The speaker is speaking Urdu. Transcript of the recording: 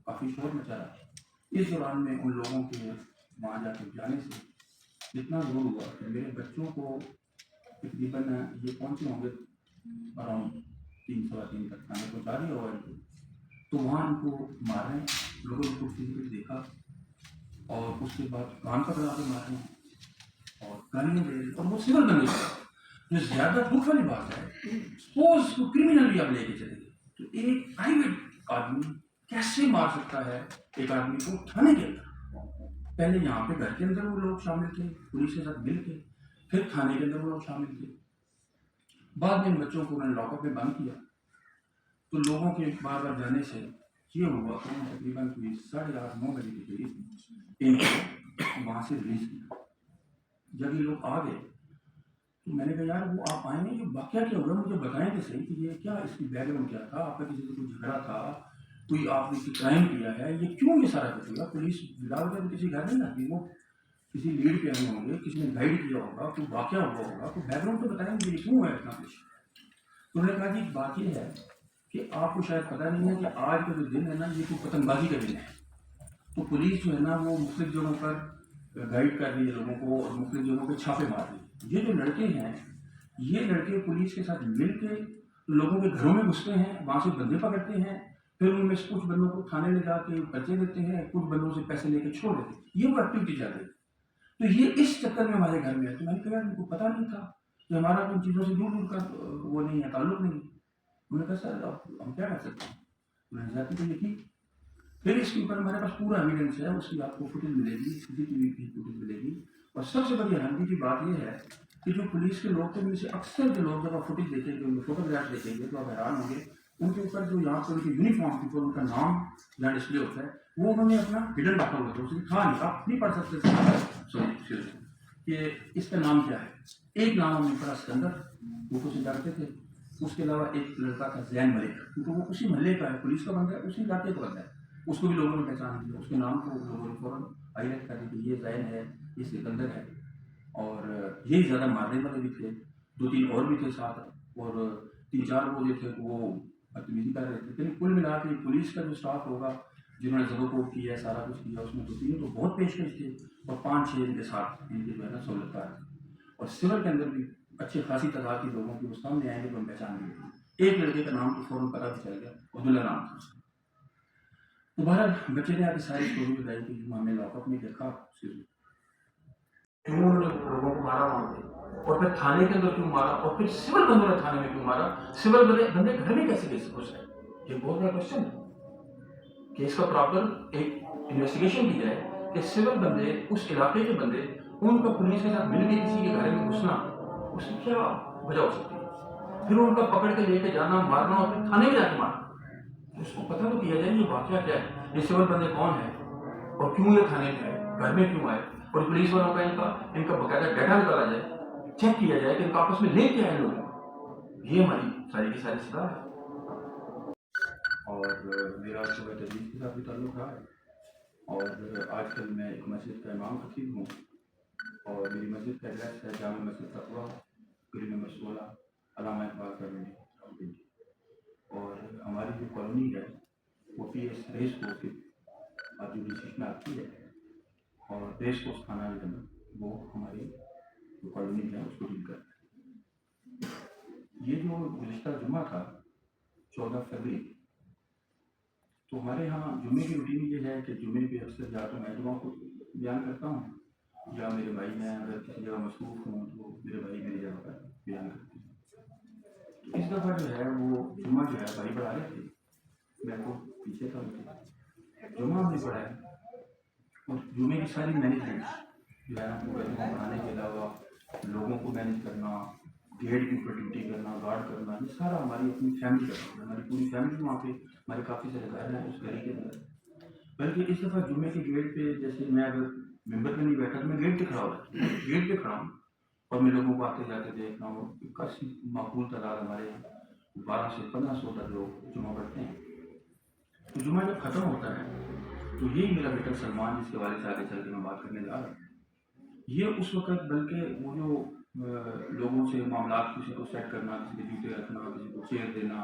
کافی شور مچا رہا. اس دوران میں ان لوگوں کے وہاں جا کے جانے سے اتنا ضرور ہوا کہ میرے بچوں کو تقریباً یہ پہنچے ہوں گے اراؤنڈ 3 سوا 3 تک کھانے پہنچا دیا ہوا ان کو. تو وہاں ان کو مار رہے ہیں لوگوں نے، کو فزیکلی دیکھا اور اس کے بعد کان پکڑا کے مار رہے ہیں اور گالیاں دے رہے ہیں. اور وہ سول بندے کا جو زیادہ دکھ والی بات ہے، سپوز کو کرمنل بھی آپ لے کے چلے گئے تو ایک پرائیویٹ آدمی کیسے مار سکتا ہے ایک آدمی کو تھانے کے اندر؟ پہلے یہاں پہ گھر کے اندر وہ لوگ شامل تھے پولیس کے ساتھ مل کے، پھر تھانے کے اندر وہ لوگ شامل تھے. بعد میں ان بچوں کو انہوں نے لاک اپ میں بند کیا. تو لوگوں کے بار بار جانے سے یہ ہوا کہ تقریباً 8:30 9 بجے کے قریب ان کو وہاں سے ریلیز کیا. جب یہ لوگ آ گئے تو میں نے کہا یار وہ آپ آئیں گے، جو واقعہ کیا ہوا مجھے بتائیں کہ صحیح کہ یہ کیا اس کی بیک گراؤنڈ کیا تھا، آپ کا کسی سے کوئی جھگڑا تھا، کوئی آپ نے کرائم کیا ہے، یہ کیوں یہ سارا کچھ ہوا؟ پولیس بلا وجہ کسی گھر نہیں آتی، وہ کسی لیڈ پہ آئے ہوں گے، کسی نے گائیڈ کیا ہوگا، کوئی واقعہ ہوا ہوگا، تو بیک گراؤنڈ تو بتائیں گے یہ کیوں ہے اتنا کچھ. تو انہوں نے کہا جی بات یہ ہے کہ آپ کو شاید پتہ نہیں ہے کہ آج کا جو دن ہے نا یہ کوئی پتنگ بازی کا دن ہے. تو پولیس جو ہے نا وہ مختلف جگہوں پر گائیڈ کر رہی ہے لوگوں کو اور مختلف جگہوں پہ چھاپے مار رہی ہے. یہ جو لڑکے ہیں یہ لڑکے پولیس کے ساتھ مل کے لوگوں کے گھروں میں گھستے ہیں، وہاں سے بندے پکڑتے ہیں، پھر ان میں سے کچھ بندوں کو تھانے لے جا کے بچے دیتے ہیں، کچھ بندوں سے پیسے لے کے چھوڑ دیتے ہیں. یہ وہ ایکٹیویٹی چل رہی ہے. تو یہ اس چکر میں ہمارے گھر میں ہے. تو میں نے کہا ان کو پتہ نہیں تھا کہ ہمارا ان چیزوں سے دور دور کا وہ نہیں ہے، تعلق نہیں. انہوں نے کہا سر اب ہم کیا کر سکتے ہیں؟ انہوں نے ذاتی کو لکھی. پھر اس کے اوپر ہمارے پاس پورا ایویڈنس ہے، اس کی آپ کو فوٹیج ملے گی، CCTV کی فوٹیج ملے گی. اور سب سے بڑی حیرانگی کی بات یہ ہے کہ جو پولیس کے لوگ تھے ان میں سے اکثر جو لوگ جب آپ فوٹیج دیکھیں گے، ان کے فوٹوگراف دیکھیں گے تو آپ حیران ہوں گے. ان کے اوپر جو یہاں پر ان کی یونیفارم کے اوپر ان کا نام جہاں ڈسپلے ہوتا ہے وہ انہوں نے اپنا ہڈن رکھا ہوا تھا. اس نے تھا نہیں، آپ نہیں پڑھ سکتے کہ اس کا نام کیا ہے. ایک نام ہم نے پڑھا سکندر، وہ کچھ جانتے تھے. اس کے علاوہ ایک لڑکا تھا زین ملک، کیونکہ وہ اسی محلے کا ہے، پولیس کا بندہ ہے، اسی علاقے کا بندہ ہے. اس کو بھی لوگوں نے پہچان کیا، اس کے نام کو لوگوں نے فوراً ہائی لائٹ کر دی کہ یہ زین ہے، یہ سکندر ہے. اور یہی زیادہ مارنے والے بھی تھے، 2 3 اور بھی تھے ساتھ، اور 3 4 وہ جو تھے وہ بدتمیزی کر رہے تھے. لیکن کل ملا کے پولیس کا جو اسٹاف ہوگا جنہوں نے ضبط کو کیا ہے، سارا کچھ کیا، اس میں 2 3 تو بہت پیشکش تھے اور 5 6 ان کے ساتھ ان کی جو ہے نا سہولت کار تھی. اور سول کے اندر بھی اچھی خاصی تعداد کے لوگوں کی وہ سامنے آئیں گے تو ہم پہچان گے. ایک لڑکے کا نام تو فوراً پتہ بھی چل گیا، عبداللہ نام تھا اس کا. تو بہرحال بچے نے آ کے ساری اسٹوری بتائی کہ ہم نے لاک اپ میں دیکھا کیوں انہوں نے لوگوں کو مارا وہاں پہ، اور پھر تھانے کے اندر کیوں مارا، اور پھر سول بندوں نے تھانے میں کیوں مارا، سول بندے گھر میں کیسے کیسے گھس گئے. یہ بہت بڑا کوشچن ہے کہ اس کا پراپر ایک انویسٹیگیشن کی جائے کہ سول بندے، اس علاقے کے بندے، ان کا پولیس کے ساتھ مل کے کسی کے گھر میں گھسنا اس کی کیا وجہ ہو سکتی ہے. پھر ان کا پکڑ کے لے کے جانا، مارنا، اور پھر تھانے میں جا کے مارنا. اس کو پتہ تو کیا جائے یہ واقعہ کیا ہے، یہ سول بندے کون ہیں اور کیوں یہ تھانے میں آئے، گھر میں کیوں آئے، اور پولیس والوں کا ان کا باقاعدہ ڈیٹا نکالا جائے، چیک کیا جائے کہ ان کا آپس میں لنک کیا ہے لوگ. یہ ہماری ساری کی ساری سزا ہے. اور میرا صبح تجویز کے ساتھ بھی تعلق رہا ہے. اور آج کل میں ایک مسجد کا امام خطیب ہوں، اور میری مسجد کا ایڈریس ہے جامع مسجد تقویٰ، گلی نمبر 16، علامہ اقبال کالونی. اور ہماری جو کالونی ہے وہ PS ریس کورس کے آپ جو ڈسٹرکٹ میں آتی ہے، اور ریس کورس تھانہ جو ہے نا وہ ہماری جو کالونی ہے اس کو ڈیل کرتا ہے. یہ جو گزشتہ جمعہ تھا 14 فروری، تو ہمارے یہاں جمعے کی روٹین یہ ہے کہ جمعے پہ اکثر یا تو میں دعاؤں کو بیان کرتا ہوں، یا میرے بھائی، میں اگر کسی جگہ مصروف ہوں تو میرے بھائی میری جگہ پر بیان کرتے ہیں. تو اس دفعہ جو ہے وہ جمعہ جو ہے بھائی پڑھا رہے تھے، میں تو پیچھے تھا. جمعہ ہم نے پڑھا ہے، اور جمعے کی ساری مینجمنٹ جو ہے نا پورے جمعہ پڑھانے کے علاوہ لوگوں کو مینج کرنا، گیٹ کے اوپر ڈیوٹی کرنا، گارڈ کرنا، یہ سارا ہماری اپنی فیملی کرتی ہے. ہماری پوری فیملی وہاں پہ، ہمارے کافی سارے گھر ہیں اس گلی کے اندر. بلکہ اس دفعہ جمعے کے گیٹ پہ جیسے میں اگر ممبر پہ نہیں بیٹھا تو میں گیٹ پہ کھڑا ہو رہا ہوں، گیٹ پہ کھڑا ہوں اور میں لوگوں کو آتے جاتے دیکھ رہا ہوں. کافی معقول تعداد ہمارے 1200 سے 1500 تک لوگ جمعہ پڑھتے ہیں. تو جمعہ جب ختم ہوتا ہے تو یہی میرا بیٹا سلمان، جس کے والد سے آگے چل کے میں بات کرنے جا رہا ہوں، یہ اس وقت بلکہ وہ جو لوگوں سے معاملات، کسی کو سیٹ کرنا، کسی کے جوتے رکھنا، کسی کو چیئر دینا،